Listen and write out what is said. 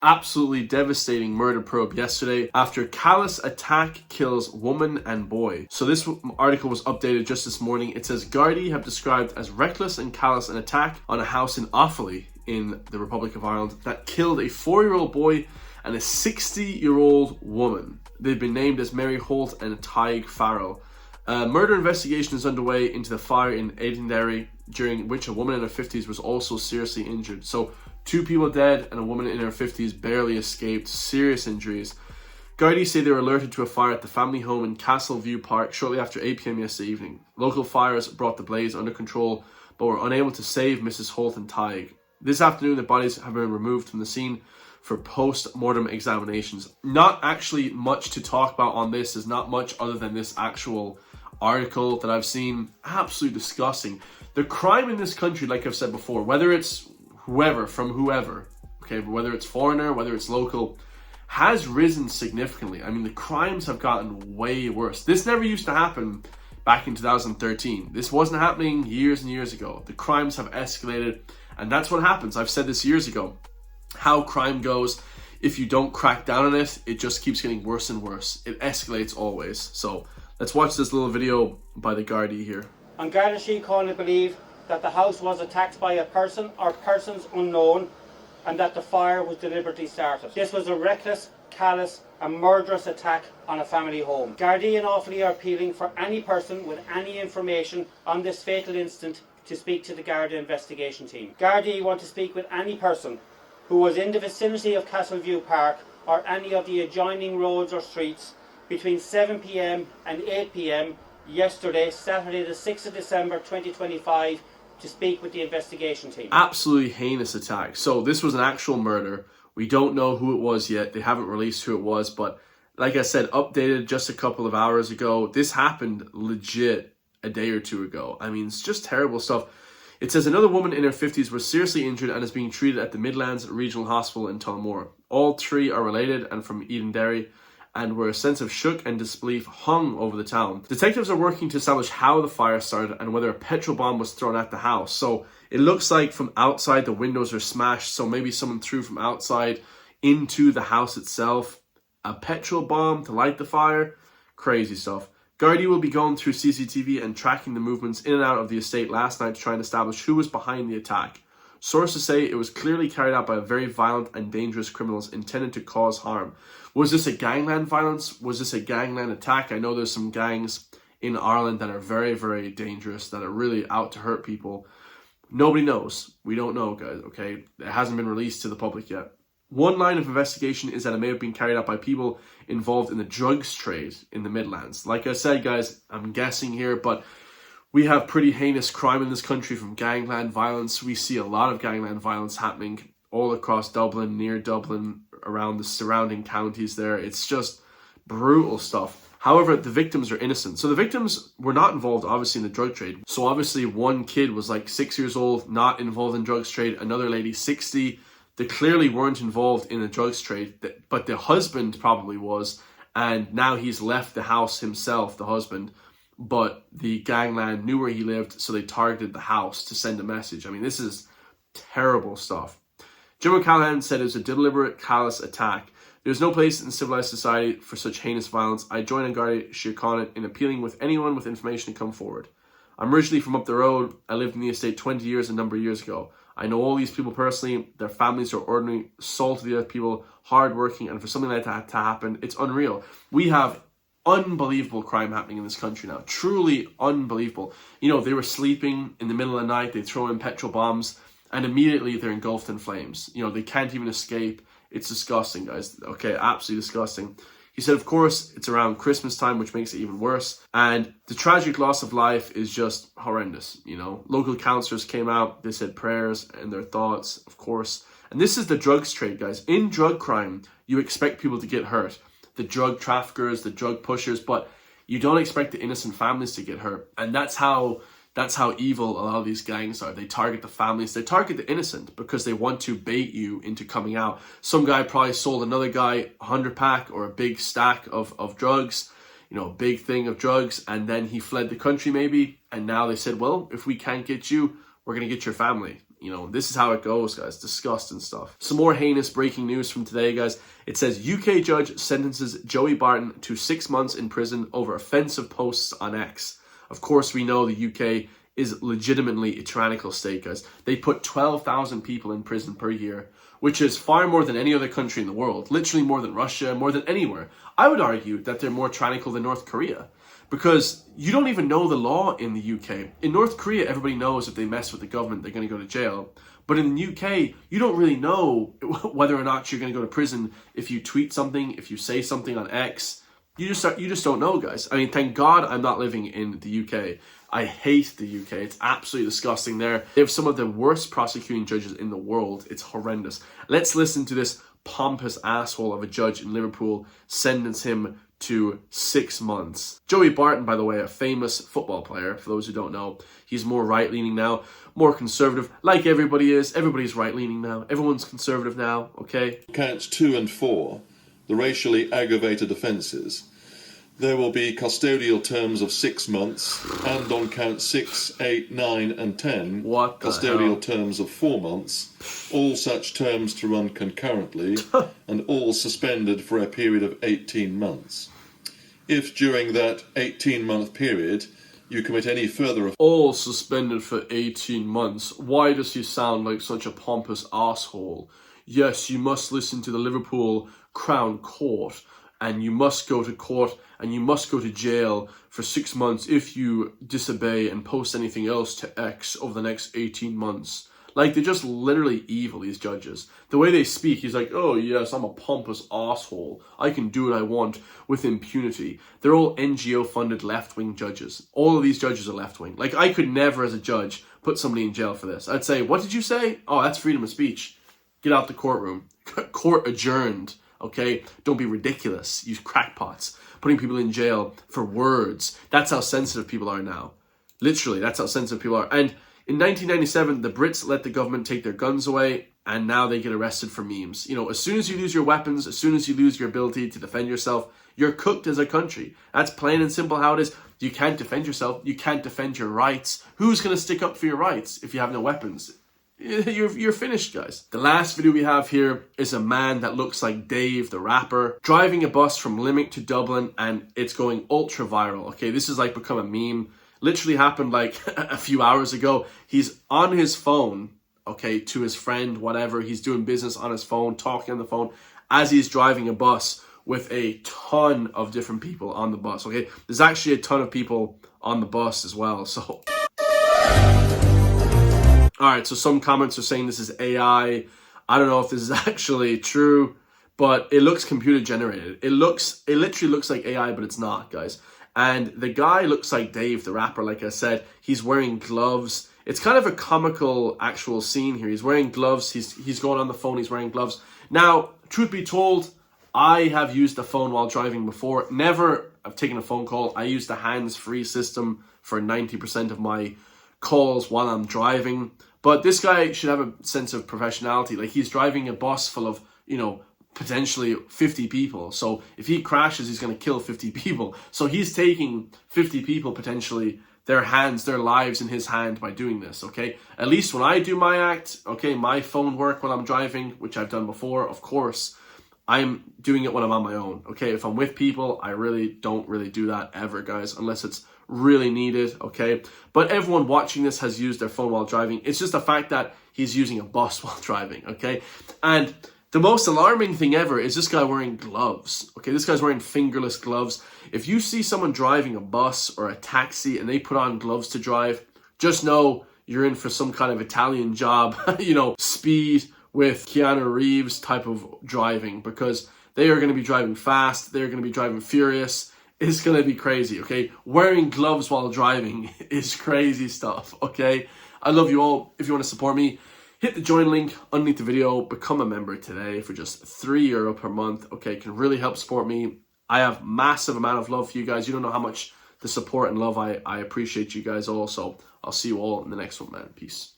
Absolutely devastating murder probe yesterday after callous attack kills woman and boy. So this article was updated just this morning. It says Gardaí have described as reckless and callous an attack on a house in Offaly in the Republic of Ireland that killed a 4-year-old boy and a 60-year-old woman. They've been named as Mary Holt and Tig Farrell. A murder investigation is underway into the fire in Edenderry, during which a woman in her 50s was also seriously injured. So 2 people dead and a woman in her 50s barely escaped serious injuries. Gardaí say they were alerted to a fire at the family home in Castleview Park shortly after 8 p.m. yesterday evening. Local fires brought the blaze under control but were unable to save Mrs. Holt and Tig. This afternoon, the bodies have been removed from the scene for post-mortem examinations. Not actually much to talk about on this. There's not much other than this actual article that I've seen. Absolutely disgusting. The crime in this country, like I've said before, whether it's whoever, okay, whether it's foreigner, whether it's local, has risen significantly. I mean, the crimes have gotten way worse. This never used to happen back in 2013. This wasn't happening years and years ago. The crimes have escalated, and that's what happens. I've said this years ago. How crime goes, if you don't crack down on it, it just keeps getting worse and worse. It escalates always. So let's watch this little video by the Gardaí here. On Garda Síochána believe that the house was attacked by a person or persons unknown and that the fire was deliberately started. This was a reckless, callous and murderous attack on a family home. Gardaí and Offaly are appealing for any person with any information on this fatal incident to speak to the Garda investigation team. Gardaí want to speak with any person who was in the vicinity of Castleview Park or any of the adjoining roads or streets between 7 p.m. and 8 p.m. yesterday, Saturday the 6th of December 2025, to speak with the investigation team. Absolutely heinous attack. So this was an actual murder. We don't know who it was yet. They haven't released who it was, but like I said, updated just a couple of hours ago. This happened legit a day or two ago. I mean, it's just terrible stuff. It says another woman in her 50s was seriously injured and is being treated at the Midlands Regional Hospital in Tullamore. All 3 are related and from Edenderry, and where a sense of shock and disbelief hung over the town. Detectives are working to establish how the fire started and whether a petrol bomb was thrown at the house. So it looks like from outside the windows are smashed, so maybe someone threw from outside into the house itself a petrol bomb to light the fire. Crazy stuff. Gardaí will be going through CCTV and tracking the movements in and out of the estate last night to try and establish who was behind the attack. Sources say it was clearly carried out by very violent and dangerous criminals intended to cause harm. Was this a gangland violence? Was this a gangland attack? I know there's some gangs in Ireland that are very, very dangerous, that are really out to hurt people. Nobody knows. We don't know, guys, okay? It hasn't been released to the public yet. One line of investigation is that it may have been carried out by people involved in the drugs trade in the Midlands. Like I said, guys, I'm guessing here, but we have pretty heinous crime in this country, from gangland violence. We see a lot of gangland violence happening all across Dublin, near Dublin, around the surrounding counties there. It's just brutal stuff. However, the victims are innocent. So the victims were not involved, obviously, in the drug trade. So obviously one kid was like 6 years old, not involved in drugs trade. Another lady, 60. They clearly weren't involved in the drugs trade, but the husband probably was. And now he's left the house himself, the husband. But the gangland knew where he lived, so they targeted the house to send a message. I mean, this is terrible stuff. Jim O'Callaghan said it was a deliberate, callous attack. There's no place in civilized society for such heinous violence. I join on Garda Síochána in appealing with anyone with information to come forward. I'm originally from up the road. I lived in the estate 20 years a number of years ago. I know all these people personally. Their families are ordinary, salt of the earth people, hardworking, and for something like that to happen, it's unreal. We have unbelievable crime happening in this country now. Truly unbelievable. You know, they were sleeping in the middle of the night, they throw in petrol bombs, and immediately they're engulfed in flames. You know, they can't even escape. It's disgusting, guys. Okay, absolutely disgusting. He said, of course, it's around Christmas time, which makes it even worse. And the tragic loss of life is just horrendous, you know. Local councillors came out, they said prayers and their thoughts, of course. And this is the drugs trade, guys. In drug crime, you expect people to get hurt. The drug traffickers, the drug pushers, but you don't expect the innocent families to get hurt. And that's how evil a lot of these gangs are. They target the families, they target the innocent because they want to bait you into coming out. Some guy probably sold another guy a 100-pack or a big stack of drugs, you know, a big thing of drugs, and then he fled the country maybe, and now they said, well, if we can't get you, we're going to get your family. You know, this is how it goes, guys. Disgusting stuff. Some more heinous breaking news from today, guys. It says UK judge sentences Joey Barton to 6 months in prison over offensive posts on X. Of course, we know the UK is legitimately a tyrannical state, guys. They put 12,000 people in prison per year, which is far more than any other country in the world. Literally more than Russia, more than anywhere. I would argue that they're more tyrannical than North Korea, because you don't even know the law in the UK. In North Korea, everybody knows if they mess with the government, they're going to go to jail. But in the UK, you don't really know whether or not you're going to go to prison if you tweet something, if you say something on X. You just don't know, guys. I mean, thank God I'm not living in the UK. I hate the UK. It's absolutely disgusting there. They have some of the worst prosecuting judges in the world. It's horrendous. Let's listen to this pompous asshole of a judge in Liverpool sentence him to 6 months. Joey Barton, by the way, a famous football player, for those who don't know. He's more right-leaning now, more conservative, like everybody is. Everybody's right-leaning now. Everyone's conservative now, okay? Counts 2 and 4, the racially aggravated offences, there will be custodial terms of 6 months, and on counts 6, 8, 9 and 10, custodial terms of 4 months, all such terms to run concurrently, and all suspended for a period of 18 months. If during that 18-month period you commit any further... All suspended for 18 months. Why does he sound like such a pompous asshole? Yes, you must listen to the Liverpool Crown Court, and you must go to court and you must go to jail for 6 months if you disobey and post anything else to X over the next 18 months. Like, they're just literally evil, these judges. The way they speak, he's like, oh yes, I'm a pompous asshole. I can do what I want with impunity. They're all NGO-funded left-wing judges. All of these judges are left-wing. Like, I could never, as a judge, put somebody in jail for this. I'd say, what did you say? Oh, that's freedom of speech. Get out the courtroom. Court adjourned. Okay, don't be ridiculous, you crackpots. Putting people in jail for words. That's how sensitive people are now. Literally, that's how sensitive people are. And in 1997, the Brits let the government take their guns away, and now they get arrested for memes. You know, as soon as you lose your weapons, as soon as you lose your ability to defend yourself, you're cooked as a country. That's plain and simple how it is. You can't defend yourself. You can't defend your rights. Who's going to stick up for your rights if you have no weapons? You're finished, guys. The last video we have here is a man that looks like Dave the rapper driving a bus from Limerick to Dublin, and it's going ultra viral. Okay, this is like become a meme. Literally happened like a few hours ago. He's on his phone, okay, to his friend, whatever. He's doing business on his phone, talking on the phone as he's driving a bus with a ton of different people on the bus. Okay, there's actually a ton of people on the bus as well. So all right, so some comments are saying this is AI. I don't know if this is actually true, but it looks computer generated. It literally looks like AI, but it's not, guys. And the guy looks like Dave, the rapper, like I said. He's wearing gloves. It's kind of a comical actual scene here. He's wearing gloves. He's going on the phone. He's wearing gloves. Now, truth be told, I have used the phone while driving before. Never have taken a phone call. I use the hands-free system for 90% of my calls while I'm driving. But this guy should have a sense of professionality. Like, he's driving a bus full of, you know, potentially 50 people. So if he crashes, he's going to kill 50 people. So he's taking 50 people, potentially, their lives in his hand by doing this, okay? At least when I do my act, okay, my phone work when I'm driving, which I've done before, of course, I'm doing it when I'm on my own, okay? If I'm with people, I don't really do that ever, guys, unless it's really needed, okay? But everyone watching this has used their phone while driving. It's just the fact that he's using a bus while driving, okay? And the most alarming thing ever is this guy wearing gloves, okay? This guy's wearing fingerless gloves. If you see someone driving a bus or a taxi and they put on gloves to drive, just know you're in for some kind of Italian job, you know, speed with Keanu Reeves type of driving, because they are going to be driving fast. They're going to be driving furious. It's going to be crazy, okay? Wearing gloves while driving is crazy stuff, okay? I love you all. If you want to support me, hit the join link underneath the video. Become a member today for just €3 per month, okay? It can really help support me. I have massive amount of love for you guys. You don't know how much the support and love I appreciate you guys all. So I'll see you all in the next one, man. Peace.